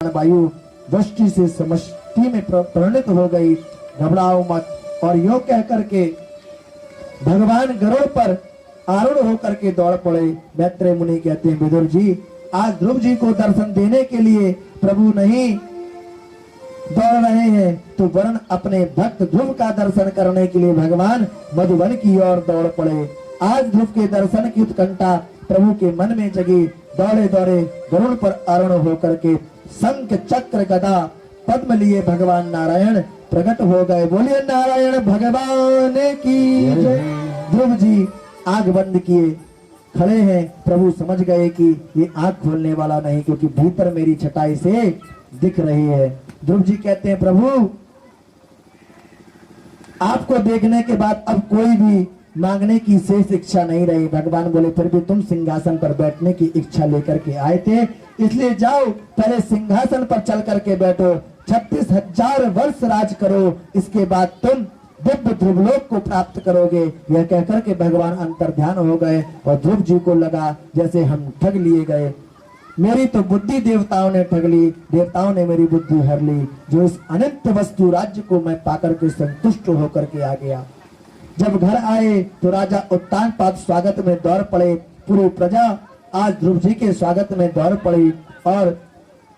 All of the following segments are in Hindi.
वायु वृष्टि से समष्टि में परिणत हो गई। घबराओ मत। और यूं कह करके भगवान गरुड़ पर आरूढ़ होकर के दौड़ पड़े। मैत्रेय मुनि कहते हैं विदुर जी, आज ध्रुव जी को दर्शन देने के लिए प्रभु नहीं दौड़ रहे हैं, तो वरण अपने भक्त ध्रुव का दर्शन करने के लिए भगवान मधुवन की ओर दौड़ पड़े। आज ध्रुव के दर्शन की उत्कंठा प्रभु के मन में जगी। दौड़े दौड़े गरुड़ पर आरूढ़ होकर के शंख चक्र गदा पद्म लिए भगवान नारायण प्रकट हो गए। बोलिए नारायण भगवान की जय। ध्रुव जी आंख बंद किए खड़े हैं। प्रभु समझ गए कि ये आंख खोलने वाला नहीं, क्योंकि भीतर मेरी छटाई से दिख रही है। ध्रुव जी कहते हैं प्रभु, आपको देखने के बाद अब कोई भी मांगने की शेष इच्छा नहीं रही। भगवान बोले फिर भी तुम सिंहासन पर बैठने की इच्छा लेकर के आए थे, इसलिए जाओ पहले सिंहासन पर चल करके बैठो, 36,000 वर्ष राज करो, इसके बाद तुम दिव्य ध्रुवलोक को प्राप्त करोगे। यह कहकर के भगवान अंतर्ध्यान हो गए और ध्रुव जी को लगा जैसे हम ठग लिए गए। मेरी तो बुद्धि देवताओं ने ठग ली, देवताओं ने मेरी बुद्धि हर ली। जो इस अनंत वस्तु राज्य को मैं पाकर के संतुष्ट होकर के आ गया। जब घर आए तो राजा उत्तानपाद स्वागत में दौड़ पड़े। पूरी प्रजा आज ध्रुव जी के स्वागत में दौड़ पड़ी। और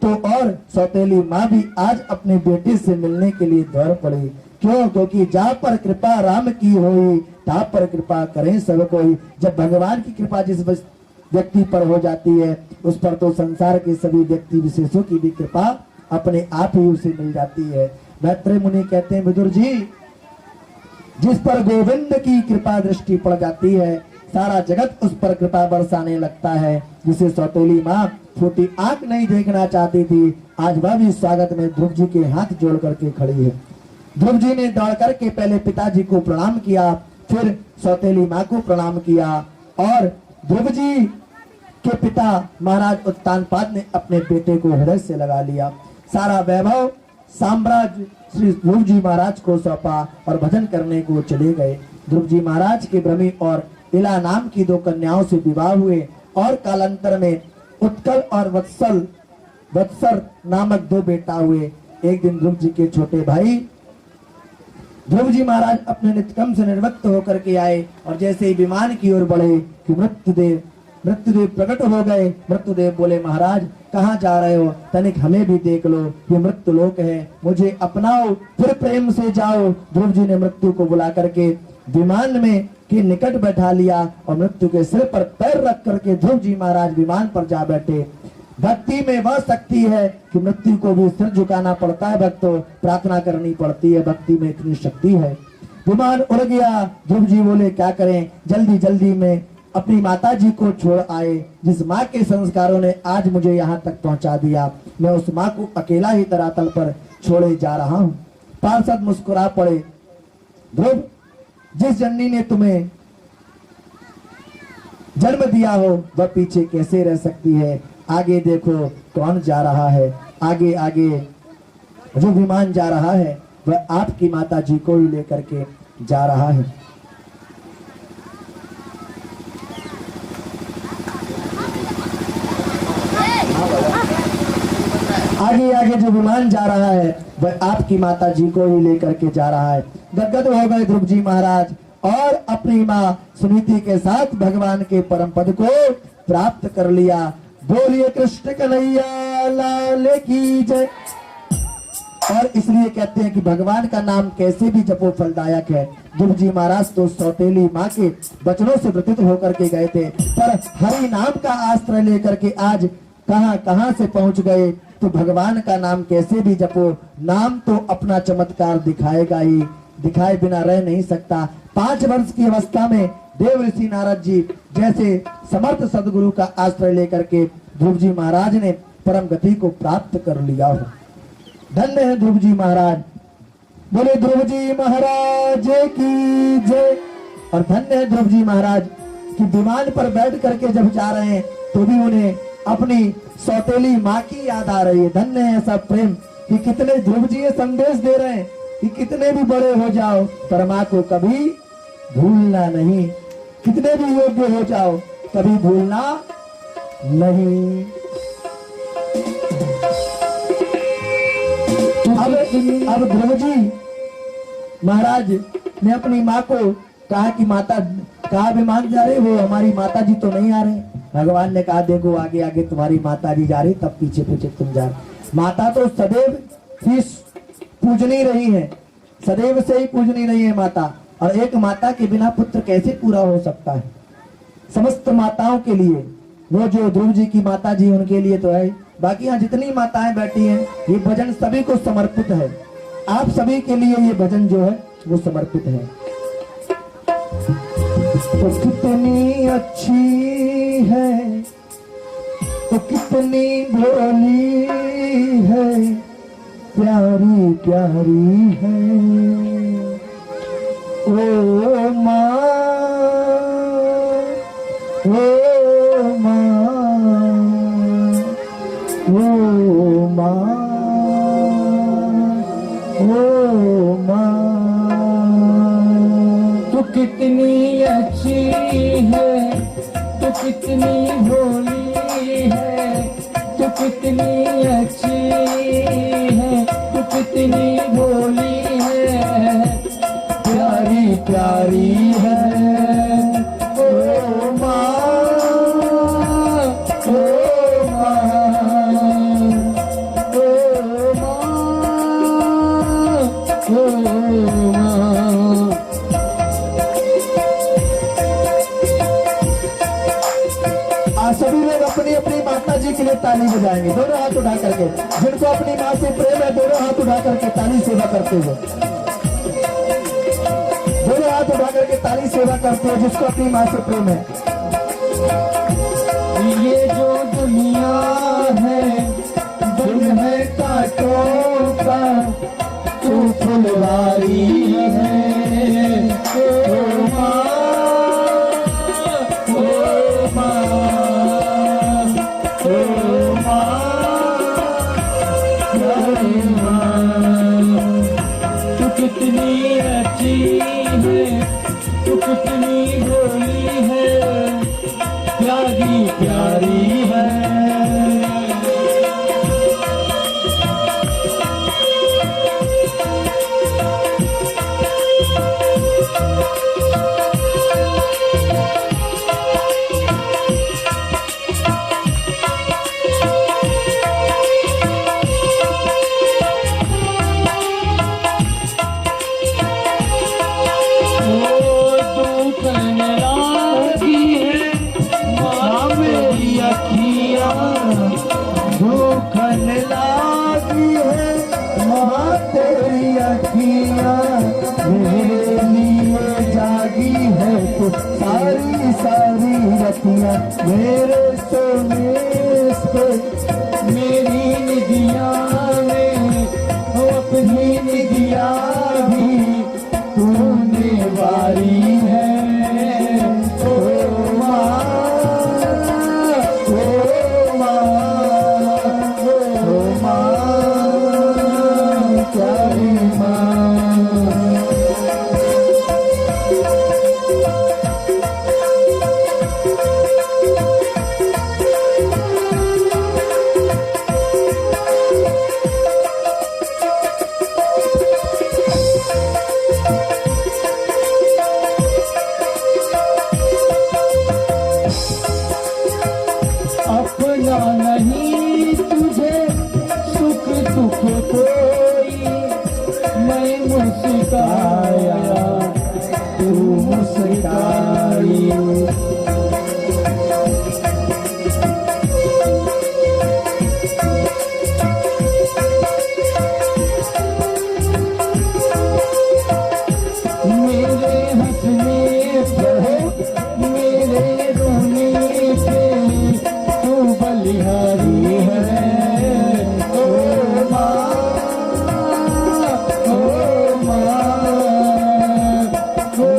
सौतेली माँ भी आज अपने बेटे से मिलने के लिए दौड़ पड़ी। क्यों? क्योंकि जहाँ पर कृपा राम की होई, तहाँ पर कृपा करें सब कोई। जब भगवान की कृपा जिस व्यक्ति पर हो जाती है, उस पर तो संसार के सभी व्यक्ति विशेषों की भी कृपा अपने आप ही उसे मिल जाती है। मैत्रेय मुनि कहते हैं विदुर जी, जिस पर गोविंद की कृपा दृष्टि पड़ जाती है, सारा जगत उस पर कृपा बरसाने लगता है। जिसे सौतेली माँ फूटी आंख नहीं देखना चाहती थी, आज वह भी स्वागत में ध्रुव जी के हाथ जोड़ करके खड़ी है। ध्रुव जी ने दौड़ करके पहले पिताजी को प्रणाम किया, फिर सौतेली माँ को प्रणाम किया। और ध्रुव जी के पिता महाराज उत्तानपाद ने अपने बेटे को हृदय से लगा लिया। सारा वैभव साम्राज्य श्री ध्रुव जी महाराज को सौंपा और भजन करने को चले गए। ध्रुव जी महाराज के ब्रह्मी और इला नाम की 2 कन्याओं से विवाह हुए और कालांतर में उत्कल और वत्सर नामक 2 बेटा हुए। एक दिन ध्रुव जी के छोटे भाई ध्रुव जी महाराज अपने नित्यकर्म से निवृत्त होकर के आए और जैसे ही विमान की ओर बढ़े कि मृत्युदेव प्रकट हो गए। मृत्युदेव बोले महाराज कहाँ जा रहे हो? तनिक हमें भी देख लो, ये मृत्यु लोक है, मुझे अपनाओ, फिर प्रेम से जाओ। ध्रुव जी ने मृत्यु को बुला करके विमान में के निकट बैठा लिया और मृत्यु के सिर पर पैर रख करके ध्रुव जी महाराज विमान पर जा बैठे। भक्ति में वह शक्ति है कि मृत्यु को भी सिर झुकाना पड़ता है, भक्तों, प्रार्थना करनी पड़ती है। भक्ति में इतनी शक्ति है। विमान उड़ गया। ध्रुव जी बोले क्या करें, जल्दी जल्दी में अपनी माता जी को छोड़ आए। जिस माँ के संस्कारों ने आज मुझे यहाँ तक पहुँचा दिया, मैं उस माँ को अकेला ही धरातल पर छोड़े जा रहा हूँ। पार्षद मुस्कुरा पड़े। ध्रुव, जिस जननी ने तुम्हें जन्म दिया हो वह पीछे कैसे रह सकती है? आगे देखो कौन जा रहा है। आगे आगे जो विमान जा रहा है वह आपकी माता जी को ही लेकर के जा रहा है। आगे आगे जो विमान जा रहा है वह आपकी माता जी को ही लेकर के जा रहा है। गदगद हो गए ध्रुव जी महाराज और अपनी माँ सुनीति के साथ भगवान के परम पद को प्राप्त कर लिया। बोलिए कृष्ण कन्हैया लाल की जय। और इसलिए कहते हैं कि भगवान का नाम कैसे भी जपो फलदायक है। ध्रुव जी महाराज तो सौतेली माँ के वचनों से व्यतीत होकर के गए थे, पर हरि नाम का आश्रय लेकर के आज कहां कहां से पहुंच गए। तो भगवान का नाम कैसे भी जपो, नाम तो अपना चमत्कार दिखाएगा ही, दिखाए बिना रह नहीं सकता। 5 वर्ष की अवस्था में देव ऋषि नारद जी जैसे समर्थ सदगुरु का आश्रय लेकर के ध्रुव जी महाराज ने परम गति को प्राप्त कर लिया हो। धन्य है ध्रुव जी महाराज। बोले ध्रुव जी महाराज की जय। और धन्य है ध्रुव जी महाराज कि विमान पर बैठ करके जब जा रहे हैं तो भी उन्हें अपनी सौतेली माँ की याद आ रही है। धन्य है ऐसा प्रेम कि कितने ध्रुव जी ये संदेश दे रहे हैं कि कितने भी बड़े हो जाओ पर माँ को कभी भूलना नहीं, कितने भी योग्य हो जाओ कभी भूलना नहीं। कितनी अब ध्रुव जी महाराज ने अपनी माँ को कहा कि माता कहा विमान जा रहे हो, हमारी माता जी तो नहीं आ रहे। भगवान ने कहा देखो आगे आगे तुम्हारी माता जी जा रही, तब पीछे पीछे तुम जा रहे। माता तो सदैव ही पूजनी रही है, सदैव से ही पूजनी रही है माता, और एक माता के बिना पुत्र कैसे पूरा हो सकता है। समस्त माताओं के लिए, वो जो ध्रुव जी की माता जी उनके लिए तो है, बाकी यहाँ जितनी माताएं बैठी हैं ये भजन सभी को समर्पित है। आप सभी के लिए ये भजन जो है वो समर्पित है। तो कितनी अच्छी है, तो कितनी भोली है, प्यारी प्यारी है ओ माँ, ओ माँ, ओ माँ, ओ माँ। तू कितनी अच्छी है, तू कितनी भोली है, तू कितनी अच्छी है, तू कितनी भोली है, प्यारी प्यारी है ओ माँ, ओ माँ, ओ माँ, ओ माँ। आज सभी लोग अपनी अपनी माता जी के लिए ताली बजाएंगे, दोनों हाथ उठा करके। जिनको अपनी माँ से प्रेम है दोनों हाथ उठा करके ताली सेवा करते हुए, दोनों हाथ उठा करके ताली सेवा करते हुए जिसको अपनी माँ से प्रेम है। ये जो दुनिया है दिन है कांटों का, तू फुलवारी है ओ माँ, ओ माँ, ओ माँ, ओ माँ। तू कितनी अच्छी है, तू कितनी भोली है, प्यारी प्यारी है। धोखन लागी है माँ तेरी अखियाँ, मेरे लिए जागी है तो सारी सारी रतियाँ, मेरे सोने पे मेरी निदिया में वो अपनी निदिया भी तूने वारी है ओ माँ, ओ माँ, ओ माँ, प्यारी माँ। अपना नहीं तुझे सुख दुख कोई, मैं मुस्काया तू मुस्काई। मेरे हंसने पे मेरे रोने पे तू बलिहारी है ओ माँ, ओ माँ, ओ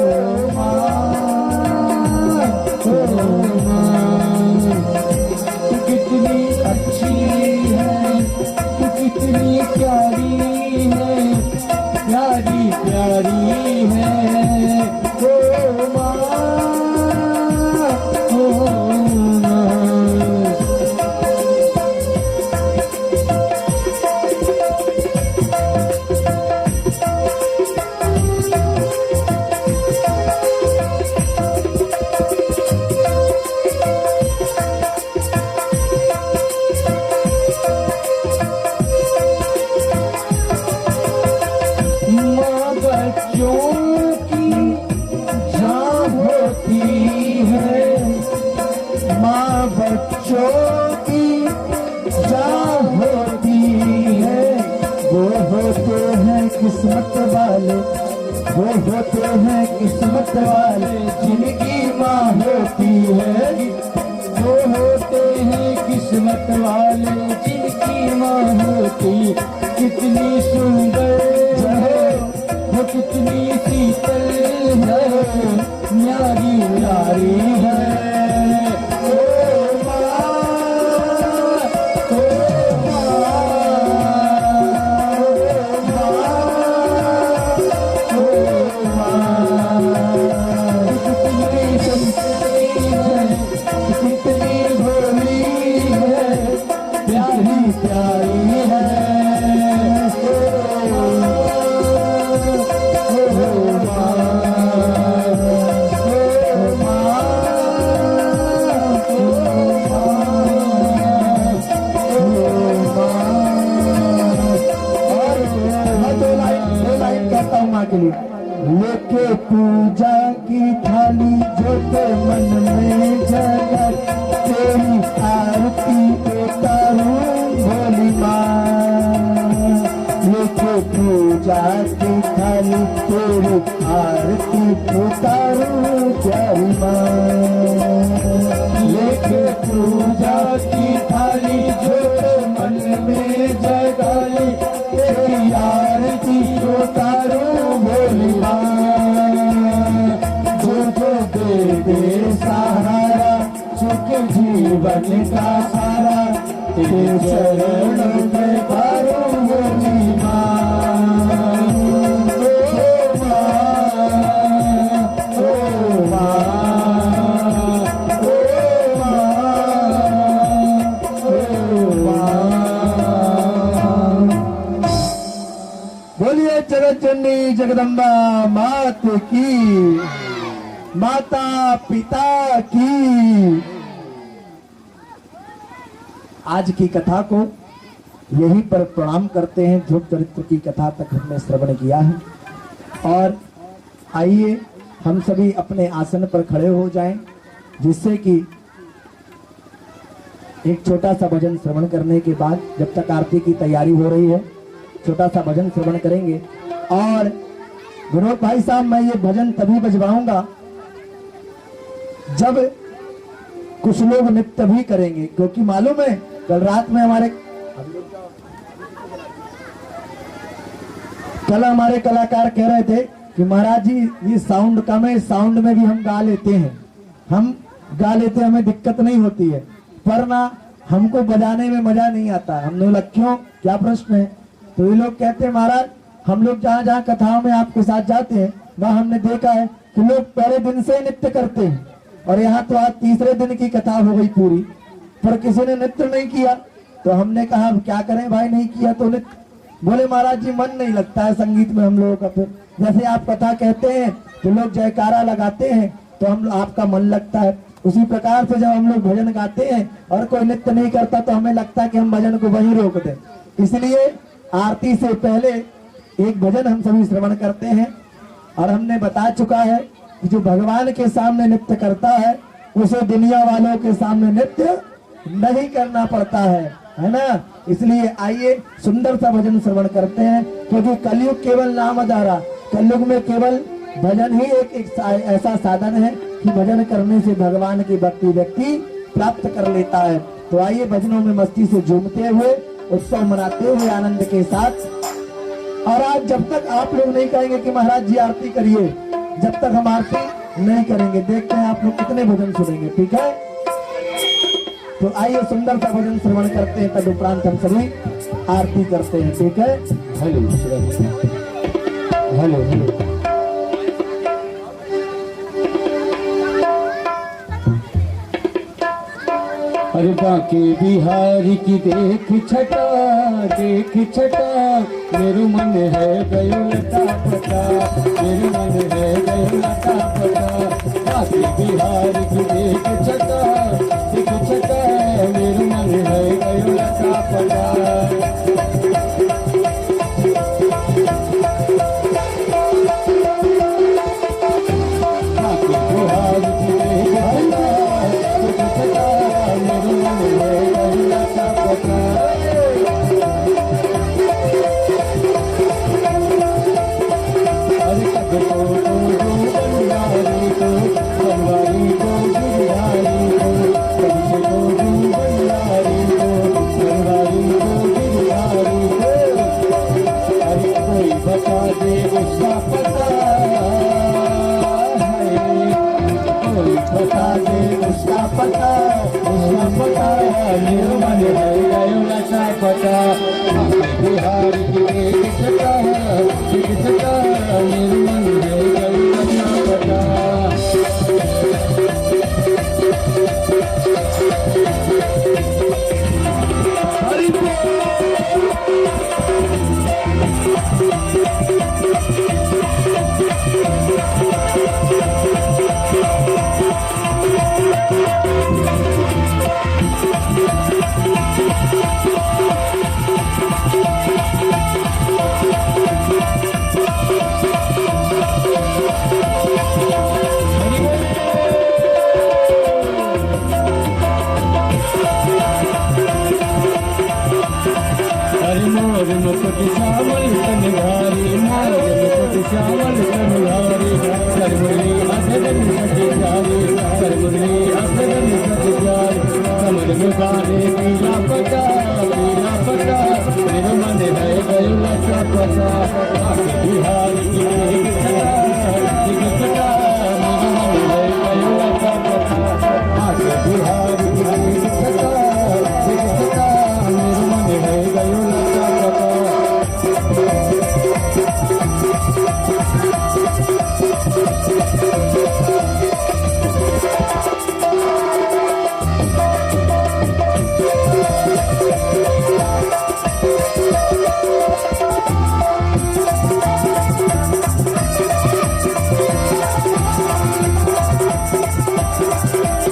माँ। बच्चों की जान होती है, वो होते हैं किस्मत वाले, वो होते हैं किस्मत वाले जिनकी माँ होती है, वो होते हैं किस्मत वाले जिनकी माँ होती। कितनी सुंदर है वो, कितनी शीतल है, न्यारी न्यारी है। ओ माँ, ओ माँ, कितनी संस्कृति है, कितनी भोली है, प्यारी प्यारी है। के लिए लेके पूजा की थाली जो ते मन में जगा, तेरी आरती उतारूं भोली माँ। लेके पूजा की थाली तेरी आरती उतारूं प्यारी माँ। लेके पूजा की थाली जो ते मन में जगा ले, तेरी आरती उतारूं भोली माँ। जो दे दे सहारा सुख जीवन का सारा, तेरे चरणों में भरूं भोली माँ। ओ माँ, ओ माँ, बोलिए जगत जननी जगदम्बा मात की, माता पिता की। आज की कथा को यहीं पर प्रणाम करते हैं। ध्रुव चरित्र की कथा तक हमने श्रवण किया है, और आइए हम सभी अपने आसन पर खड़े हो जाएं, जिससे कि एक छोटा सा भजन श्रवण करने के बाद, जब तक आरती की तैयारी हो रही है, छोटा सा भजन श्रवण करेंगे। और विनोद भाई साहब, मैं ये भजन तभी बजवाऊंगा जब कुछ लोग नृत्य भी करेंगे, क्योंकि मालूम है कल रात में हमारे कलाकार कह रहे थे कि महाराज जी ये साउंड कम है, साउंड में भी हम गा लेते हैं, हमें दिक्कत नहीं होती है, पर ना हमको बजाने में मजा नहीं आता। हमने बोला क्यों, क्या प्रश्न है? तो ये लोग कहते हैं महाराज हम लोग जहाँ जहाँ कथाओं में आपके साथ जाते हैं, वहाँ हमने देखा है कि लोग पहले दिन से ही नृत्य करते हैं, और यहाँ तो आज तीसरे दिन की कथा हो गई पूरी, पर किसी ने नृत्य नहीं किया। तो हमने कहा अब क्या करें भाई, नहीं किया तो नृत्य। बोले महाराज जी मन नहीं लगता है संगीत में हम लोगों का, फिर जैसे आप कथा कहते हैं तो लोग जयकारा लगाते हैं तो हम आपका मन लगता है, उसी प्रकार से जब हम लोग भजन गाते हैं और कोई नृत्य नहीं करता तो हमें लगता है कि हम भजन को वहीं रोक दें। इसलिए आरती से पहले एक भजन हम सभी श्रवण करते हैं, और हमने बता चुका है कि जो भगवान के सामने नृत्य करता है उसे दुनिया वालों के सामने नृत्य नहीं करना पड़ता है ना। इसलिए आइए सुंदर सा भजन श्रवण करते हैं, क्योंकि कलयुग केवल नाम आधारा, कलयुग में केवल भजन ही एक ऐसा साधन है कि भजन करने से भगवान की भक्ति व्यक्ति प्राप्त कर लेता है। तो आइए भजनों में मस्ती से झूमते हुए, उत्सव मनाते हुए आनंद के साथ। और आज जब तक आप लोग नहीं कहेंगे कि महाराज जी आरती करिए, जब तक हम आरती नहीं करेंगे। देखते हैं आप लोग कितने भजन सुनेंगे, ठीक है? तो आइए सुंदर सा भजन श्रवण करते हैं, तदुपरांत हम सभी आरती करते हैं, ठीक है? Hello hello hello. अरे बाके बिहारी की देख छटा, देख छटा, मेरे मन है गयो लटा पटा, मेरे मन है गयो लटा पटा। बाके बिहारी की देख छटा, देख छटा, मेरे मन है गयो लटा पटा। बाके बिहारी की देख छटा, देख छटा, मेरे मन बता दे उसका पता मेरे मन है गयो लता पता बिहार की एक छटा मेरे मन है गयो लता पता मोर मुकुट श्यामल कनघारी मोर मुकुट श्यामल कनघारी सरमुरली अधरन सज जारी सरमुरली अधरन सज जारी कमर में बाने पीला पता मेरे मन है गयो लता पता बिहार की एक छटा मेरे मन है गयो लता पता बिहार की एक छटा मेरे मन है गयो लता पता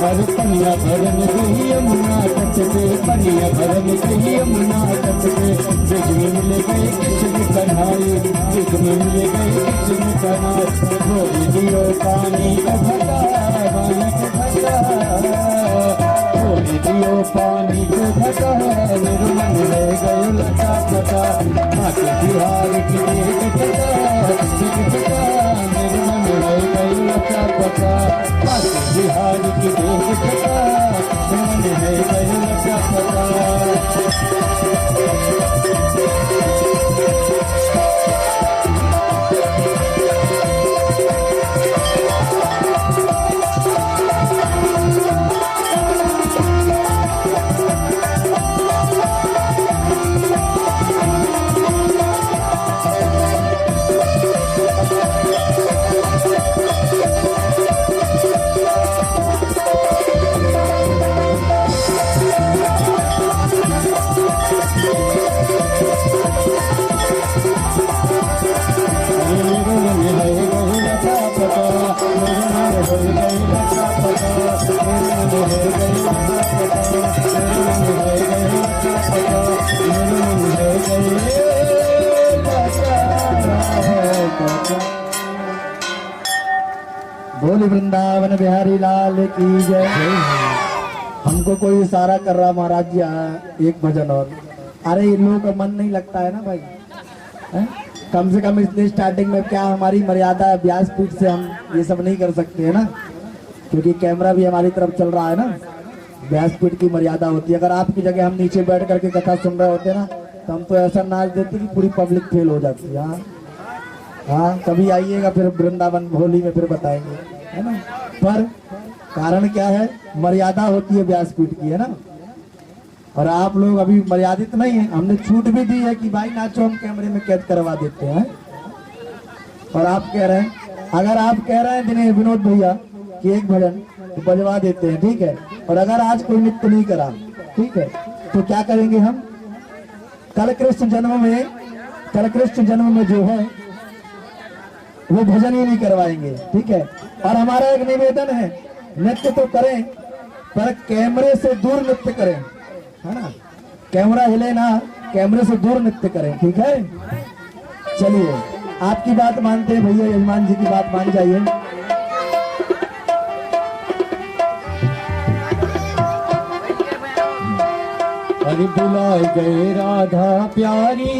हर पनिया भरन गई यमुना तट पे पनिया भरन गई यमुना तट पे बीच में मिल गए किस्म कन्हाई बीच में मिल गए किस्म कन्हाई भोगी दियो पानी का भटा बालक भटा भोगी दियो पानी को भटा मेरे मन है गयो लता पता आके बिहार की एक छटा मेरे मन है गयो लता पता आके बिहार की एक छटा मन है गयो लता पता बोल वृंदावन बिहारी लाल की जय। हमको कोई इशारा कर रहा महाराज जी एक भजन और। अरे इन लोगों का मन नहीं लगता है ना भाई है? कम से कम इतनी स्टार्टिंग में क्या हमारी मर्यादा है, व्यासपीठ से हम ये सब नहीं कर सकते है ना, क्योंकि कैमरा भी हमारी तरफ चल रहा है ना। व्यासपीठ की मर्यादा होती है। अगर आपकी जगह हम नीचे बैठ करके कथा सुन रहे होते ना तो हम तो ऐसा नाच देते कि पूरी पब्लिक फेल हो जाती है। हाँ कभी आइएगा फिर वृंदावन होली में फिर बताएंगे है ना। पर कारण क्या है, मर्यादा होती है व्यासपीठ की है ना। और आप लोग अभी मर्यादित नहीं है, हमने छूट भी दी है कि भाई नाचो, हम कैमरे में कैद करवा देते हैं। और आप कह रहे हैं, अगर आप कह रहे हैं दिनेश विनोद भैया कि एक भजन तो बजवा देते हैं, ठीक है। और अगर आज कोई नृत्य नहीं करा, ठीक है, तो क्या करेंगे हम, कल कृष्ण जन्म में जो है वो भजन ही नहीं करवाएंगे, ठीक है। और हमारा एक निवेदन है, नृत्य तो करें पर कैमरे से दूर नृत्य करें, है ना। कैमरा हिले ना, कैमरे से दूर नृत्य करें, ठीक है। चलिए आपकी बात मानते हैं भैया, यजमान जी की बात मान जाइए। अरे बुलाए गए राधा प्यारी,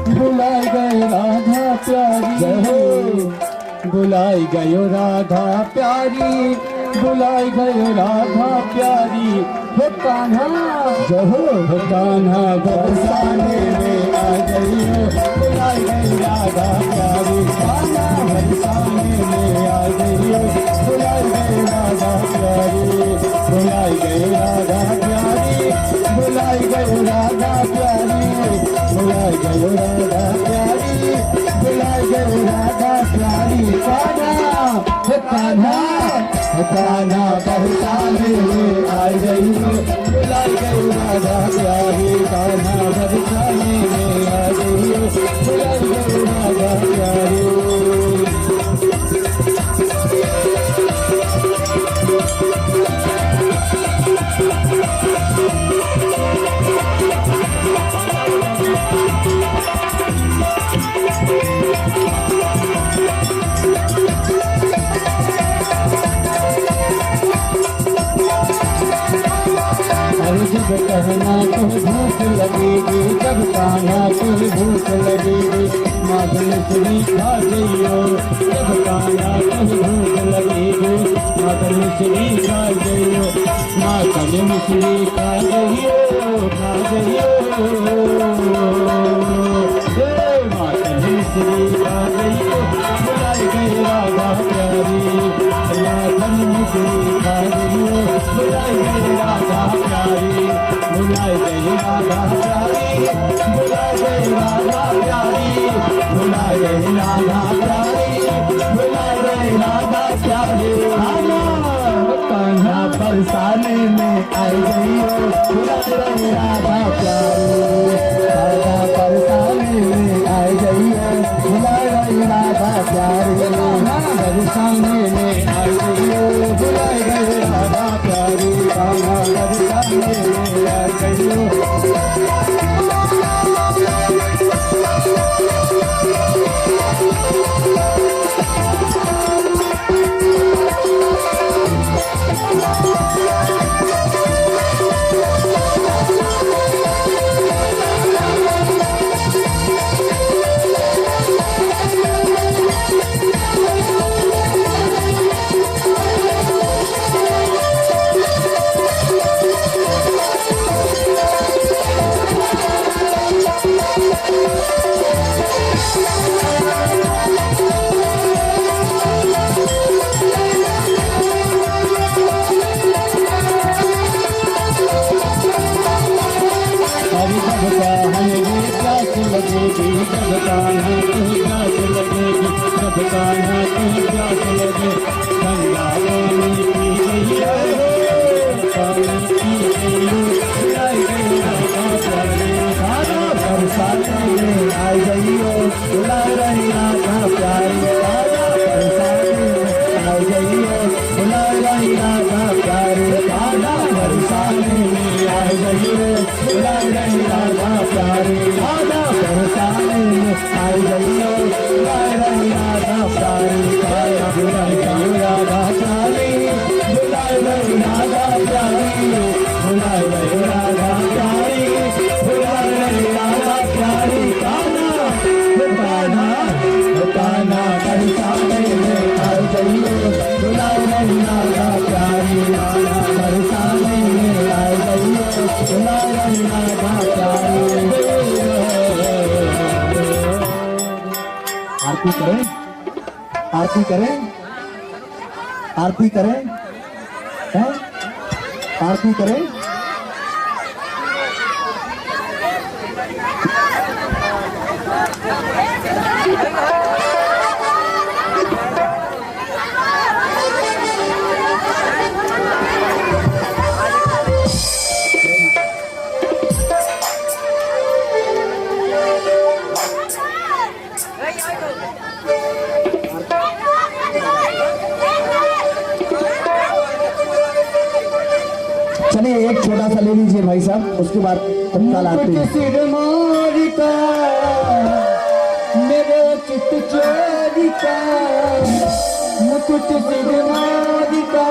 बुलाए गए राधा प्यारी, बुलाए गयो राधा प्यारी, बुलाए गयो राधा प्यारी। हे कान्हा हो कान्हा बरसाने में आ गई हो, बुलाए गई राधा प्यारी, कान्हा बरसाने में आ गई हो, बुलाए गई राधा कान्हा बरसाने में आ गई हो, बुलाई गई राधा प्यारी। कान्हा बरसाने में आ गई हो, बुलाई गई राधा प्यारी। जब कहना तो भूख लगेगी, जब कहना तो भूख लगेगी, माधन श्री खा गईयो। जब कहना तो भूख लगेगी, माधन श्री खा गईयो। माधन श्री खा गईयो, खा गईयो। माधन श्री खा गईयो, बुलाई गई राधा प्यारी। माधन श्री खा गईयो, बुलाई गई राधा प्यारी। बुलाई गई राधा प्यारी, बुलाई गई राधा प्यारी, बुलाई गई राधा प्यारी, बुलाई गई राधा प्यारी। कान्हा बरसाने में आई गई हो, बुलाई गई राधा प्यारी। कान्हा बरसाने में आई गई हो, बुलाई गई राधा प्यारी। कान्हा बरसाने में आई गई हो, बुलाई गई राधा प्यारी। कान्हा बरसाने में आई गई हो। लगेगी, जब कान्हा कहीं प्यास लगेगी, जब कान्हा कहीं प्यास लगे। गंगा पानी पी गई हो, पानी पी गई हो, बुलाई गई राधा प्यारी। कान्हा बरसाने में आई गई हो, बुलाई गई राधा प्यारी। कान्हा बरसाने में आई गई हो, बुलाई गई राधा प्यारी। कान्हा बरसाने में आई गई हो, बुलाई गई राधा प्यारी। कान्हा बरसाने में आई गई हो, बुलाई गई राधा प्यारी। कान्हा बुलाई गई राधा प्यारी, बुलाई गई राधा प्यारी, बुलाई गई राधा प्यारी, बुलाई गई राधा प्यारी। कान्हा कान्हा बरसाने में आई गई हो, बुलाई गई राधा प्यारी। कान्हा बरसाने में आई गई हो, बुलाई गई राधा प्यारी। आरती करें, आरती करें, आरती करें, हैं? आरती करें। चलिए एक छोटा सा ले लीजिए भाई साहब, उसके बाद तत्काल आते हैं। सिर मारी का मेरे चित चोरी का, मुकुट सिर मारी का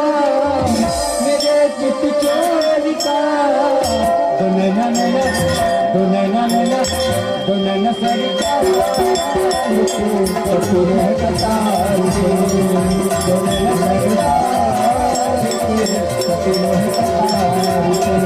मेरे चित चोरी का। दुनैना नैना दुनैना नैना दुनैना सरकार कपूर है कतार से। दुनैना सरकार कपूर है कतार से।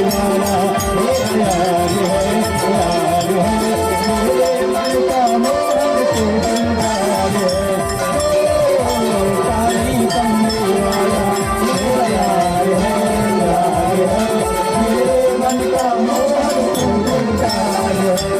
वाला मेरा यार है, यार है, मेरे मन का मोहन तो दिलदार है, काली कमली वाला मेरा यार है, यार है, मेरे मन का मोहन तो दिलदार है।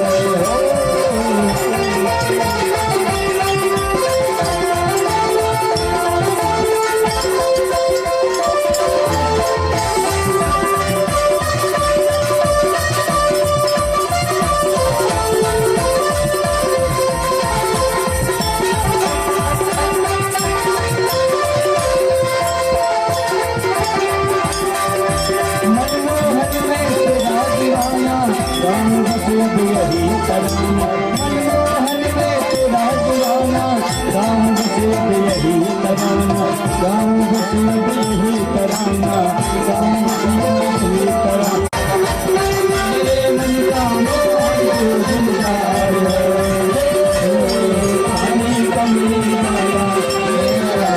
यही तराना मनमोहन में तेरा दीवाना, गाँव बसेब यही तराना, गाँव बसेब यही तराना, गाँव बसेब यही तराना, मेरे मन का मोहन तो दिलदार है, काली कमली वाला मेरा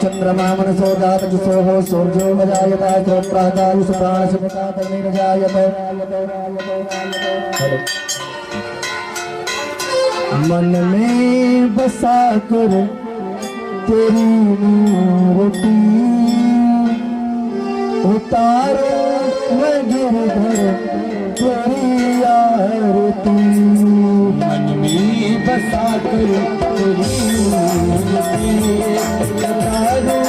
चंद्रमा मनसो जात सोहो सूर्यो मजायता प्राकाश प्राण सुजायत। मन में बसा कर तेरी मूर्ति उतारो मैं गिरधर तेरी आरती। मन में बसा कर तेरी मूर्ति उतारो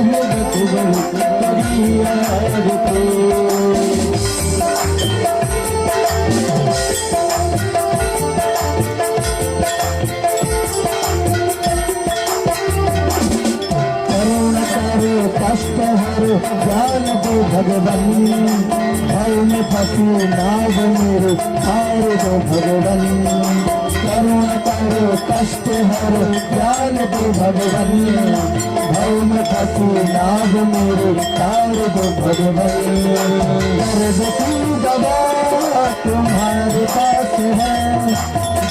मैं गिरधर तेरी आरती। कष्ट हर ज्ञान दो भगवन, भय में फंसी नाव मेरे हार दो भगवन। करुण करो कष्ट हर ज्ञान दो भगवन, भय में फंसी नाव मेरे हार दो भगवन। दर्द की दवा तुम्हारे पास है,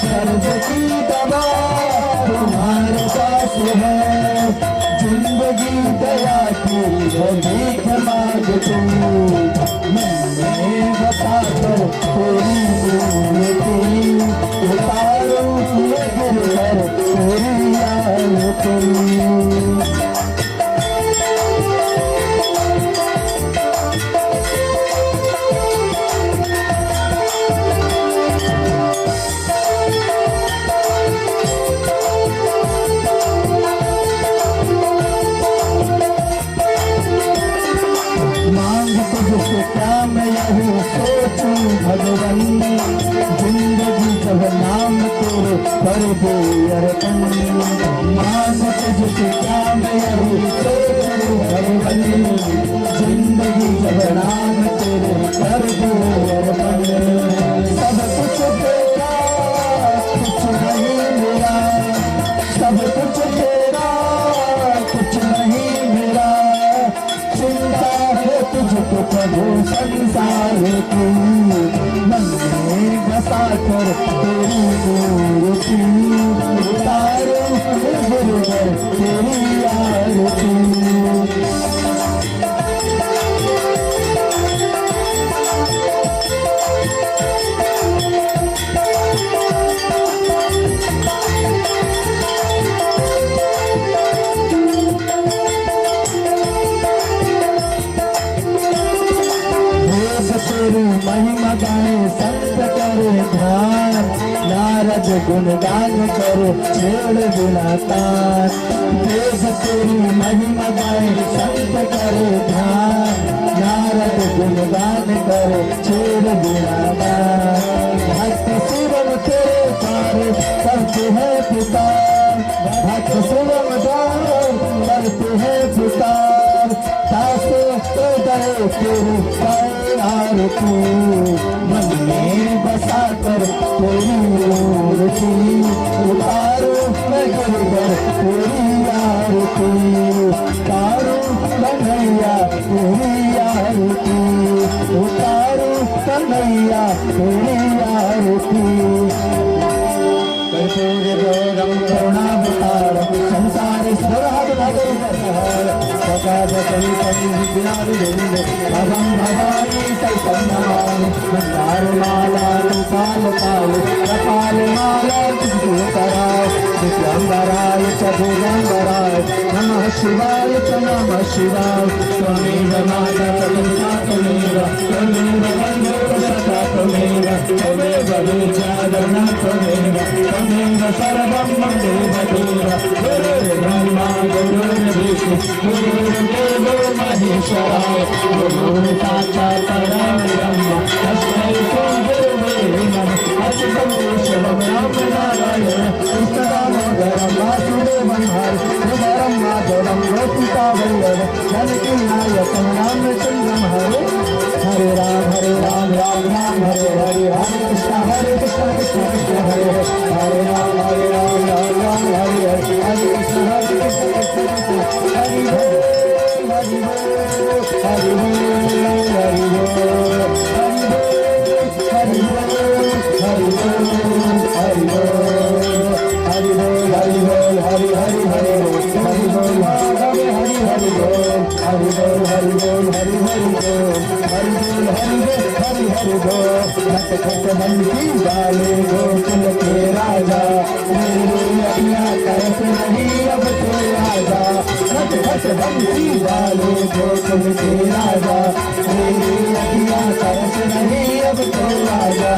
दर्द की दवा तुम्हारे पास है। जिंदगी दया की भीख मांग तू, मैंने बता कर तेरी मूर्ति उतारो गिरधर तेरी आरती। क्या मैं यही सोचूं भगवन, जिंदगी जब नाम तेरे कर दे अर्पण। मान तुझसे क्या मैं यही सोचूं भगवन, जिंदगी जब नाम तेरे कर दे अर्पण। सब कुछ तेरा कुछ नहीं मेरा, सब कुछ तेरा कुछ नहीं मेरा। चिंता है तुझको प्रभु संसार की, मन में बसा कर तेरी मूर्ति उतारो गिरधर तेरी आरती। महिमा गाए संत करे ध्यान, नारद गुणगान करे छेड़ बिना तान। देव तेरी महिमा गाए संत करे ध्यान, नारद गुणगान करे छेड़ बिना तान। भक्त शिवम तेरे कार्य करते हैं पुकार, भक्त शिवम द्वार करते हैं पुकार। दासे तो दे तेरी आरती, मन में बसा कर तेरी मूर्ति उतारो मैं गिरधर तेरी आरती। तारो कन्हैया मैया तेरी आरती कर्पूर गौरम करुणावतारम संसारेश्वरं सकाशकलितं विद्याविदेव भवं भवानी सैतन्यमानि मन्दारमाला कालकाल कपालमाला कुंकुमकराय दिव्यांबराय च भुजंगराय नमः शिवाय च नमः शिवाय त्वमेव माता पिता त्वमेव वन्दे सदा त्वमेव त्वमेव विद्याधरणा त्वमेव त्वमेव सर्वं मम देव गुरुर्ब्रह्मा गुरुर्विष्णु गुरुर्देवो महेश्वराय गुरुः साक्षात् परब्रह्म तस्मै गुरुवे नमः अच्युतं केशवं रामनारायण कृष्णदामोदरं वासुदेवं हरिं माधवं गोपिकावल्लभं जानकीनायकं रामचन्द्रं हरे हरे राम राम राम हरे हरे कृष्ण कृष्ण हरे हरे राम राम राम हरे हरे कृष्ण कृष्ण हरे हरि बंसी वाले गोकुल के राजा मेरी अखियाँ तरस नहीं अब तो राजा खट खट बंसी वाले गोकुल के राजा मेरी अखियाँ तरस नहीं अब तो राजा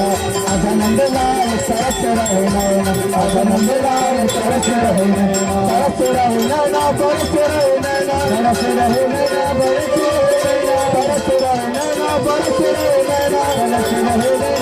अजनंद लाल सरस रहे नैना अजनंद लाल सरस रहे नैना सरस रहे नैना बरस रहे नैना सरस रहे नैना बरस रहे नैना सरस रहे नैना बरस रहे नैना सरस रहे